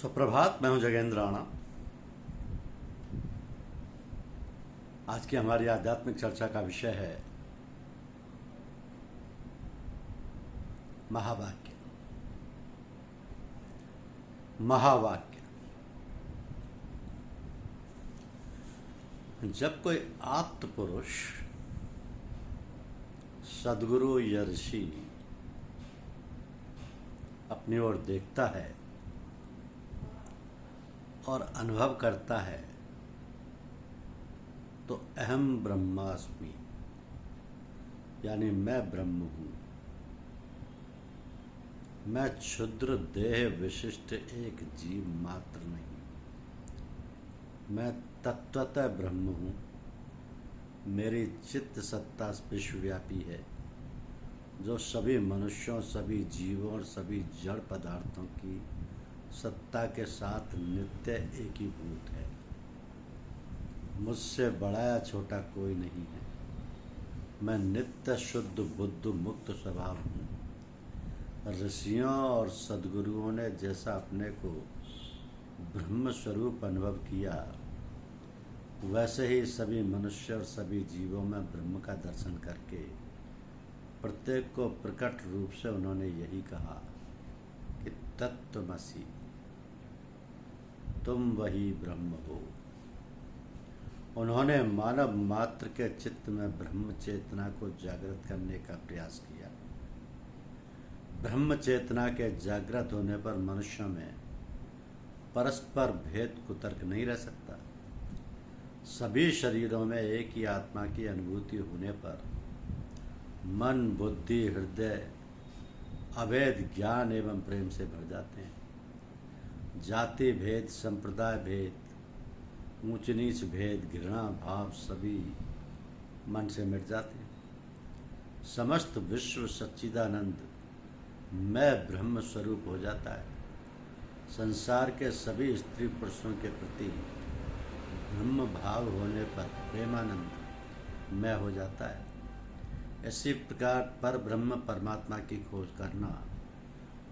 सुप्रभात। मैं हूं जगेंद्र राणा। आज की हमारी आध्यात्मिक चर्चा का विषय है महावाक्य। महावाक्य जब कोई आप्त पुरुष, सद्गुरु या ऋषि अपनी ओर देखता है और अनुभव करता है तो अहम ब्रह्मास्मि, यानी मैं ब्रह्म हूँ, मैं क्षुद्र देह विशिष्ट एक जीव मात्र नहीं, मैं तत्वतः ब्रह्म हूँ, मेरी चित्त सत्ता विश्वव्यापी है जो सभी मनुष्यों, सभी जीवों और सभी जड़ पदार्थों की सत्ता के साथ नित्य एकीभूत है। मुझसे बड़ा या छोटा कोई नहीं है। मैं नित्य शुद्ध बुद्ध मुक्त स्वभाव हूँ। ऋषियों और सद्गुरुओं ने जैसा अपने को ब्रह्म स्वरूप अनुभव किया, वैसे ही सभी मनुष्य और सभी जीवों में ब्रह्म का दर्शन करके प्रत्येक को प्रकट रूप से उन्होंने यही कहा कि तत्त्वमसि, तुम वही ब्रह्म हो। उन्होंने मानव मात्र के चित्त में ब्रह्म चेतना को जागृत करने का प्रयास किया। ब्रह्म चेतना के जागृत होने पर मनुष्यों में परस्पर भेद कुतर्क नहीं रह सकता। सभी शरीरों में एक ही आत्मा की अनुभूति होने पर मन, बुद्धि, हृदय अभेद ज्ञान एवं प्रेम से भर जाते हैं। जाति भेद, संप्रदाय भेद, ऊंच नीच भेद, घृणा भाव सभी मन से मिट जाते हैं। समस्त विश्व सच्चिदानंद मैं ब्रह्म स्वरूप हो जाता है। संसार के सभी स्त्री पुरुषों के प्रति ब्रह्म भाव होने पर प्रेमानंद मैं हो जाता है। इसी प्रकार पर ब्रह्म परमात्मा की खोज करना,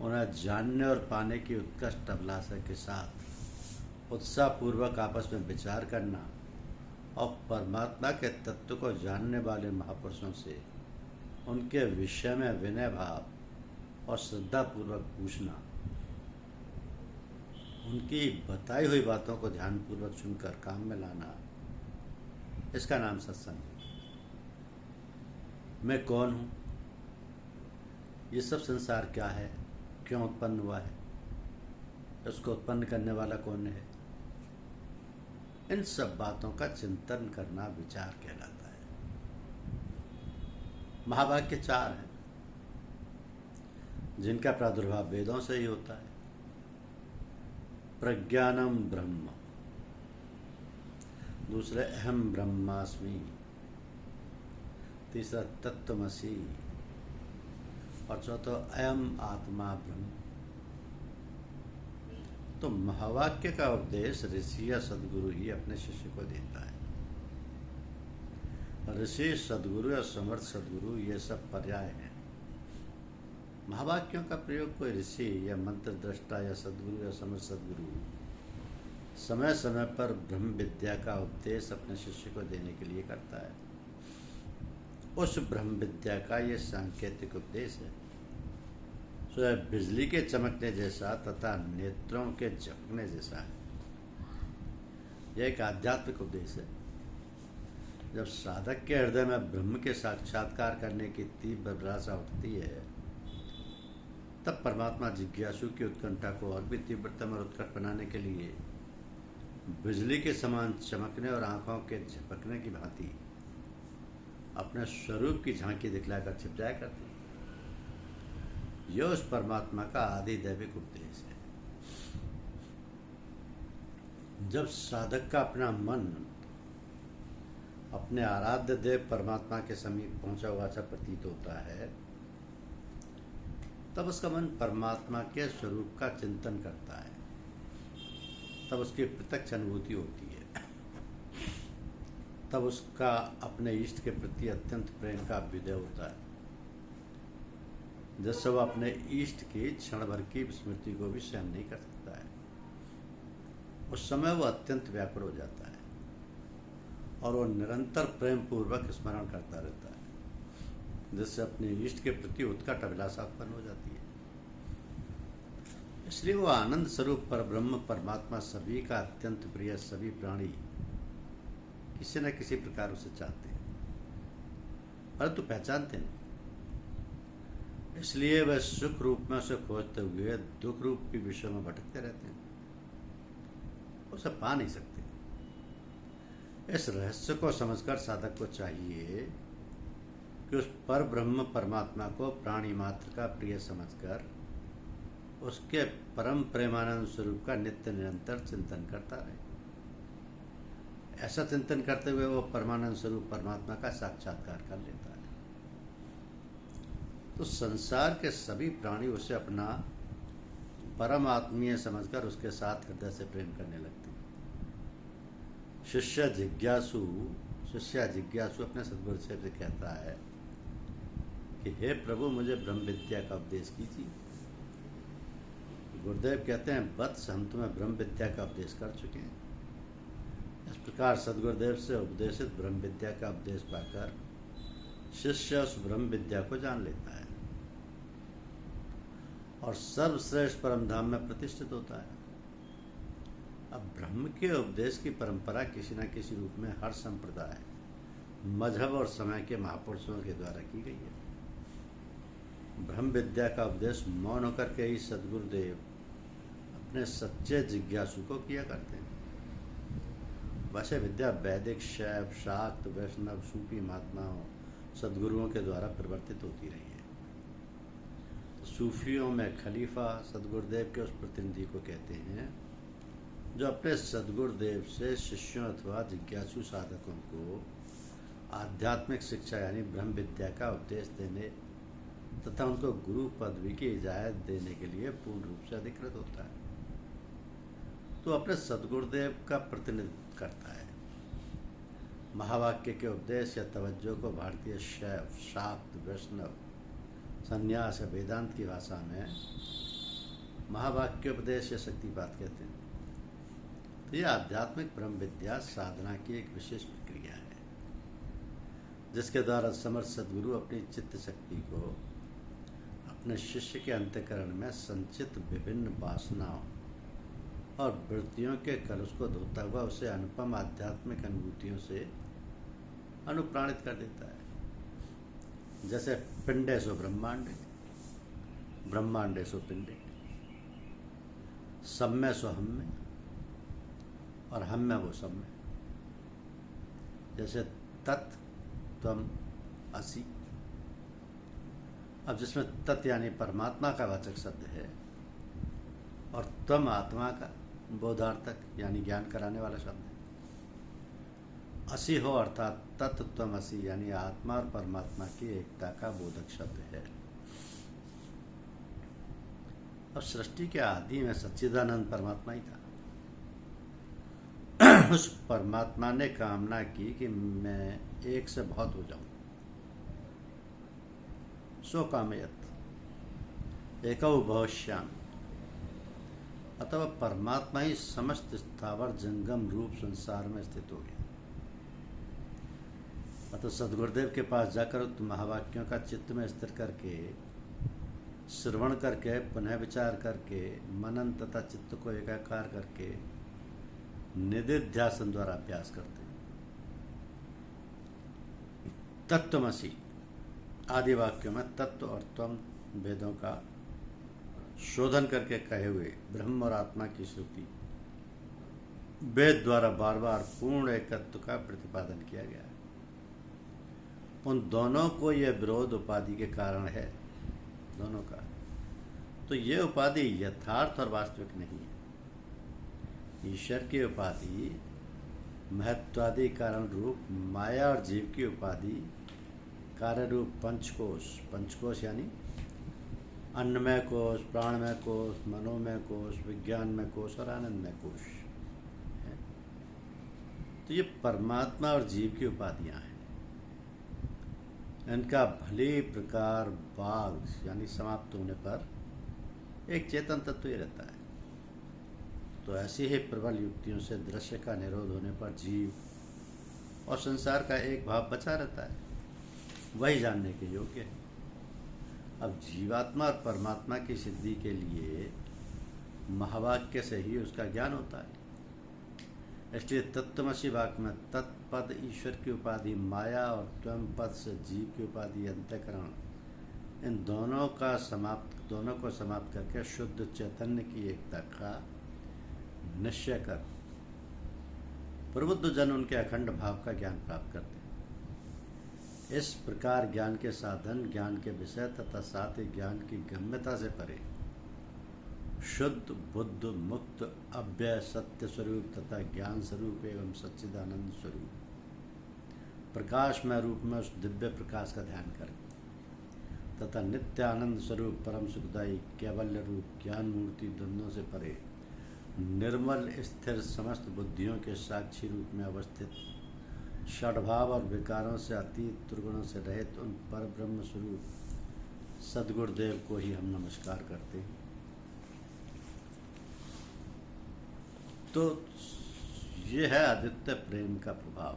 उन्हें जानने और पाने की उत्कृष्ट अभिलाषा के साथ उत्साहपूर्वक आपस में विचार करना और परमात्मा के तत्व को जानने वाले महापुरुषों से उनके विषय में विनय भाव और श्रद्धापूर्वक पूछना, उनकी बताई हुई बातों को ध्यानपूर्वक सुनकर काम में लाना, इसका नाम सत्संग है। मैं कौन हूँ, ये सब संसार क्या है, क्यों उत्पन्न हुआ है, उसको उत्पन्न करने वाला कौन है, इन सब बातों का चिंतन करना विचार कहलाता है। महावाक्य 4 हैं जिनका प्रादुर्भाव वेदों से ही होता है। प्रज्ञानम ब्रह्म, दूसरे अहम ब्रह्मास्मि, तीसरा तत्त्वमसि और चौथा अयम आत्मा ब्रह्म। तो महावाक्य का उपदेश ऋषि या सद्गुरु ही अपने शिष्य को देता है। ऋषि, सद्गुरु या समर्थ सद्गुरु ये सब पर्याय हैं। महावाक्यों का प्रयोग कोई ऋषि या मंत्र दृष्टा या सद्गुरु या समर्थ सद्गुरु समय समय पर ब्रह्म विद्या का उपदेश अपने शिष्य को देने के लिए करता है। उस ब्रह्म विद्या का ये सांकेतिक उपदेश है। सो बिजली के चमकने जैसा तथा नेत्रों के झपकने जैसा है। यह एक आध्यात्मिक उपदेश है। जब साधक के हृदय में ब्रह्म के साक्षात्कार करने की तीव्र अभिलाषा उठती है, तब परमात्मा जिज्ञासु की उत्कंठा को और भी तीव्रतम और उत्कट बनाने के लिए बिजली के समान चमकने और आंखों के झपकने की भांति अपने स्वरूप की झांकी दिखलाकर छिप जाया करती है। यह उस परमात्मा का आदि दैविक उपदेश है। जब साधक का अपना मन अपने आराध्य देव परमात्मा के समीप पहुंचा हुआ सा प्रतीत होता है, तब उसका मन परमात्मा के स्वरूप का चिंतन करता है। तब उसकी प्रत्यक्ष अनुभूति होती है। तब उसका अपने इष्ट के प्रति अत्यंत प्रेम का अभ्युदय होता है, जिससे वह अपने इष्ट की क्षण भर की स्मृति को भी सहन नहीं कर सकता है। उस समय वो अत्यंत व्याकुल हो जाता है और वो निरंतर प्रेम पूर्वक स्मरण करता रहता है, जिससे अपने इष्ट के प्रति उत्कट अभिलाषा उत्पन्न हो जाती है। इसलिए वो आनंद स्वरूप परब्रह्म परमात्मा सभी का अत्यंत प्रिय, सभी प्राणी किसी न किसी प्रकार उसे चाहते हैं, परंतु पहचानते नहीं। इसलिए वह सुख रूप में उसे खोजते हुए दुख रूप के विषय में भटकते रहते हैं, उसे पा नहीं सकते। इस रहस्य को समझकर साधक को चाहिए कि उस पर ब्रह्म परमात्मा को प्राणी मात्र का प्रिय समझकर उसके परम प्रेमानंद स्वरूप का नित्य निरंतर चिंतन करता रहे। ऐसा चिंतन करते हुए वो परमानंद स्वरूप परमात्मा का साक्षात्कार कर लेता है। तो संसार के सभी प्राणी उसे अपना परम आत्मीय समझकर उसके साथ हृदय से प्रेम करने लगते हैं। शिष्य जिज्ञासु अपने सद्गुरु से कहता है कि हे प्रभु, मुझे ब्रह्म विद्या का उपदेश कीजिए। गुरुदेव कहते हैं, वत्स, हम तुम्हें ब्रह्म विद्या का उपदेश कर चुके हैं। इस प्रकार सद्गुरुदेव से उपदेशित ब्रह्म विद्या का उपदेश पाकर शिष्य उस ब्रह्म विद्या को जान लेता है और सर्वश्रेष्ठ परम धाम में प्रतिष्ठित होता है। अब ब्रह्म के उपदेश की परंपरा किसी न किसी रूप में हर संप्रदाय, मजहब और समय के महापुरुषों के द्वारा की गई है। ब्रह्म विद्या का उपदेश मौन होकर के ही सद्गुरुदेव अपने सच्चे जिज्ञासु को किया करते हैं। वैसे विद्या वैदिक, शैव, शाक्त, वैष्णव, सूफी महात्माओं, सद्गुरुओं के द्वारा परिवर्तित होती रही है। सूफियों में खलीफा सद्गुरुदेव के उस प्रतिनिधि को कहते हैं जो अपने सद्गुरुदेव से शिष्यों अथवा जिज्ञासु साधकों को आध्यात्मिक शिक्षा यानी ब्रह्म विद्या का उपदेश देने तथा उनको गुरु पदवी की इजाजत देने के लिए पूर्ण रूप से अधिकृत होता है। तो अपने सद्गुरुदेव का प्रतिनिधित्व करता है। महावाक्य के उपदेश या तवज्जो को भारतीय शैव, शाक्त, वैष्णव, संन्यास या वेदांत की भाषा में महावाक्य उपदेश या शक्तिपात कहते हैं। तो यह आध्यात्मिक ब्रह्म विद्या साधना की एक विशेष प्रक्रिया है, जिसके द्वारा समर्थ सद्गुरु अपनी चित्त शक्ति को अपने शिष्य के अंतःकरण में संचित विभिन्न वासनाओं और वृत्तियों के कलुष को धोता हुआ उसे अनुपम आध्यात्मिक अनुभूतियों से अनुप्राणित कर देता है। जैसे पिंडे सो ब्रह्मांडे, ब्रह्मांडे सो पिंडे, सब में सो हम में और हम में वो सब में। जैसे तत् त्वम असि। अब जिसमें तत् यानी परमात्मा का वाचक शब्द है और त्वम आत्मा का बोधार्थक यानी ज्ञान कराने वाला शब्द है। असि हो अर्थात तत् त्वम असि यानी आत्मा और परमात्मा की एकता का बोधक शब्द है। अब सृष्टि के आदि में सच्चिदानंद परमात्मा ही था। उस परमात्मा ने कामना की कि मैं एक से बहुत हो जाऊं। सो कामयत एकौ भविष्यामि। अतः परमात्मा ही समस्त स्थावर जंगम रूप संसार में स्थित हो गया। अतः सद्गुरुदेव के पास जाकर उक्त महावाक्यों का चित्त में स्थिर करके, श्रवण करके, पुनः विचार करके, मनन तथा चित्त को एकाकार करके निधिध्यासन द्वारा अभ्यास करते हैं। तत्त्वमसि आदि वाक्यों में तत्व और त्वम वेदों का शोधन करके कहे हुए ब्रह्म और आत्मा की श्रुति वेद द्वारा बार बार पूर्ण एकत्व का प्रतिपादन किया गया है। उन दोनों को यह विरोध उपाधि के कारण है, दोनों का। तो यह उपाधि यथार्थ और वास्तविक नहीं है। ईश्वर की उपाधि महत्वादि कारण रूप, माया और जीव की उपाधि कार्य रूप पंचकोश, पंचकोश यानी अन्नमय कोश, प्राणमय कोश, मनोमय कोश, विज्ञानमय कोश और आनंदमय कोश है। तो ये परमात्मा और जीव की उपाधियां हैं। इनका भली प्रकार बाघ यानी समाप्त होने पर एक चेतन तत्व ही रहता है। तो ऐसी ही प्रबल युक्तियों से दृश्य का निरोध होने पर जीव और संसार का एक भाव बचा रहता है, वही जानने के योग्य है। अब जीवात्मा और परमात्मा की सिद्धि के लिए महावाक्य से ही उसका ज्ञान होता है। इसलिए तत्त्वमसि वाक्य में तत्पद ईश्वर की उपाधि माया और त्वम पद से जीव की उपाधि अंतःकरण, इन दोनों को समाप्त करके शुद्ध चैतन्य की एकता का निश्चय कर प्रबुद्ध जन उनके अखंड भाव का ज्ञान प्राप्त करते हैं। इस प्रकार ज्ञान के साधन, ज्ञान के विषय तथा साथ ही ज्ञान की गम्यता से परे शुद्ध बुद्ध मुक्त अव्यय सत्य स्वरूप तथा ज्ञान स्वरूप एवं सच्चिदानंद स्वरूप प्रकाशमय रूप में उस दिव्य प्रकाश का ध्यान करें तथा नित्य आनंद स्वरूप परम सुखदायी कैवल्य रूप ज्ञान मूर्ति द्वंद्वों से परे निर्मल स्थिर समस्त बुद्धियों के साक्षी रूप में अवस्थित षड्भाव और विकारों से अतीत त्रिगुणों से रहित उन पर ब्रह्म स्वरूप सद्गुरुदेव को ही हम नमस्कार करते हैं। तो ये है आदित्य प्रेम का प्रभाव।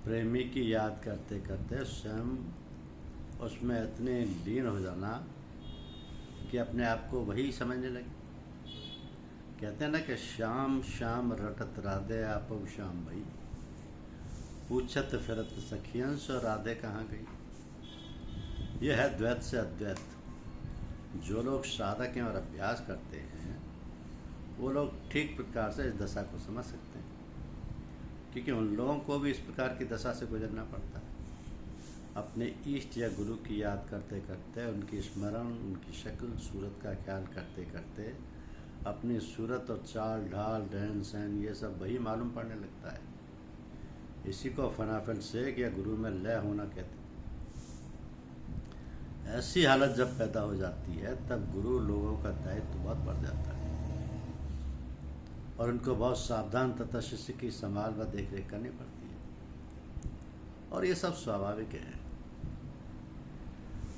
प्रेमी की याद करते करते स्वयं उसमें इतने लीन हो जाना कि अपने आप को वही समझने लगे। कहते हैं ना कि श्याम श्याम रटत राधे आपो श्याम भई, पूछत फिरत सखियन सो राधे कहाँ गई। यह है द्वैत से अद्वैत। जो लोग साधक हैं और अभ्यास करते हैं वो लोग ठीक प्रकार से इस दशा को समझ सकते हैं, क्योंकि उन लोगों को भी इस प्रकार की दशा से गुजरना पड़ता है। अपने इष्ट या गुरु की याद करते करते, उनकी स्मरण, उनकी शक्ल सूरत का ख्याल करते करते अपनी सूरत और चाल ढाल रहन सहन ये सब वही मालूम पड़ने लगता है। इसी को फनाफिल शेख या गुरु में लय होना कहते हैं। ऐसी हालत जब पैदा हो जाती है तब गुरु लोगों का दायित्व बहुत बढ़ जाता है और उनको बहुत सावधान तथा शिष्य की संभाल व देख रेख करनी पड़ती है। और ये सब स्वाभाविक है।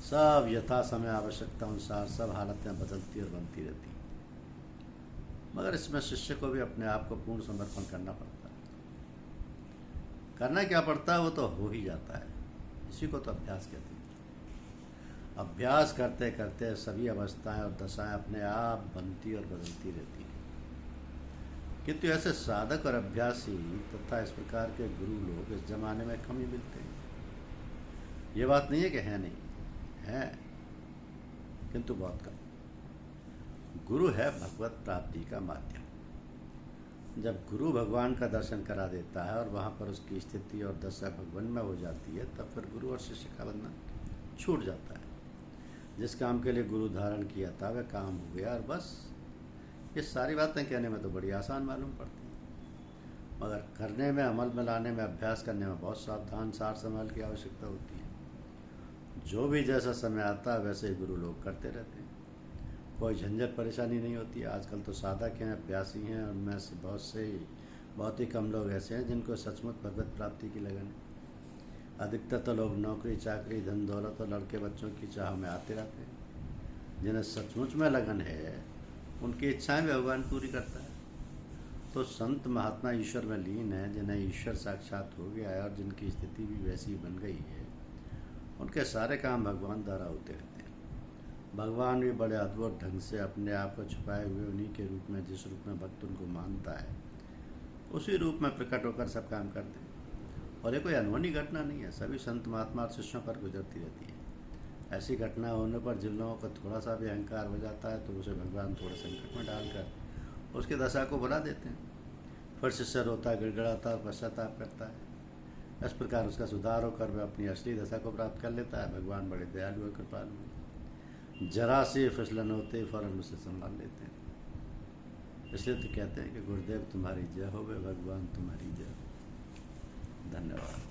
सब यथा समय आवश्यकता अनुसार सब हालतें बदलती और बनती रहती हैं, मगर इसमें शिष्य को भी अपने आप को पूर्ण समर्पण करना पड़ता है। करना क्या पड़ता है वो तो हो ही जाता है। इसी को तो अभ्यास कहते हैं। अभ्यास करते करते सभी अवस्थाएं और दशाएं अपने आप बनती और बदलती रहती हैं। किंतु ऐसे साधक और अभ्यासी तथा इस प्रकार के गुरु लोग इस जमाने में कम ही मिलते हैं। ये बात नहीं है कि है नहीं, है, किंतु बहुत कम। गुरु है भगवत प्राप्ति का माध्यम। जब गुरु भगवान का दर्शन करा देता है और वहाँ पर उसकी स्थिति और दशा भगवान में हो जाती है, तब फिर गुरु और शिष्य का बंधन छूट जाता है। जिस काम के लिए गुरु धारण किया था वह काम हो गया और बस। ये सारी बातें कहने में तो बड़ी आसान मालूम पड़ती हैं, मगर करने में, अमल में लाने में, अभ्यास करने में बहुत सावधान सार संभाल की आवश्यकता होती है। जो भी जैसा समय आता है वैसे ही गुरु लोग करते रहते हैं। कोई झंझट परेशानी नहीं होती। आजकल तो साधक हैं, अभ्यासी हैं, उनमें से बहुत ही कम लोग ऐसे हैं जिनको सचमुच भगवत प्राप्ति की लगन है। अधिकतर तो लोग नौकरी चाकरी धन दौलत और लड़के बच्चों की चाह में आते रहते हैं। जिन्हें सचमुच में लगन है उनकी इच्छाएं भी भगवान पूरी करता है। तो संत महात्मा ईश्वर में लीन है, जिन्हें ईश्वर साक्षात हो गया है और जिनकी स्थिति भी वैसी बन गई है, उनके सारे काम भगवान द्वारा होते रहते हैं। भगवान भी बड़े अद्भुत ढंग से अपने आप को छुपाए हुए उन्हीं के रूप में, जिस रूप में भक्त उनको मानता है, उसी रूप में प्रकट होकर सब काम करते हैं। और ये कोई अनहोनी घटना नहीं है, सभी संत महात्मा और शिष्यों पर गुजरती रहती है। ऐसी घटना होने पर जिन लोगों को थोड़ा सा भी अहंकार हो जाता है तो उसे भगवान थोड़े संकट में डालकर उसकी दशा को बुला देते हैं। फिर शिष्य रोता, गिड़गिड़ाता और पश्चाताप करता है। इस प्रकार उसका सुधार होकर वह अपनी असली दशा को प्राप्त कर लेता है। भगवान बड़े दयालु और कृपालु हैं, जरा से फिसलन होते फौरन उसे संभाल लेते हैं। इसलिए तो कहते हैं कि गुरुदेव तुम्हारी जय हो, भगवान तुम्हारी जय हो। धन्यवाद।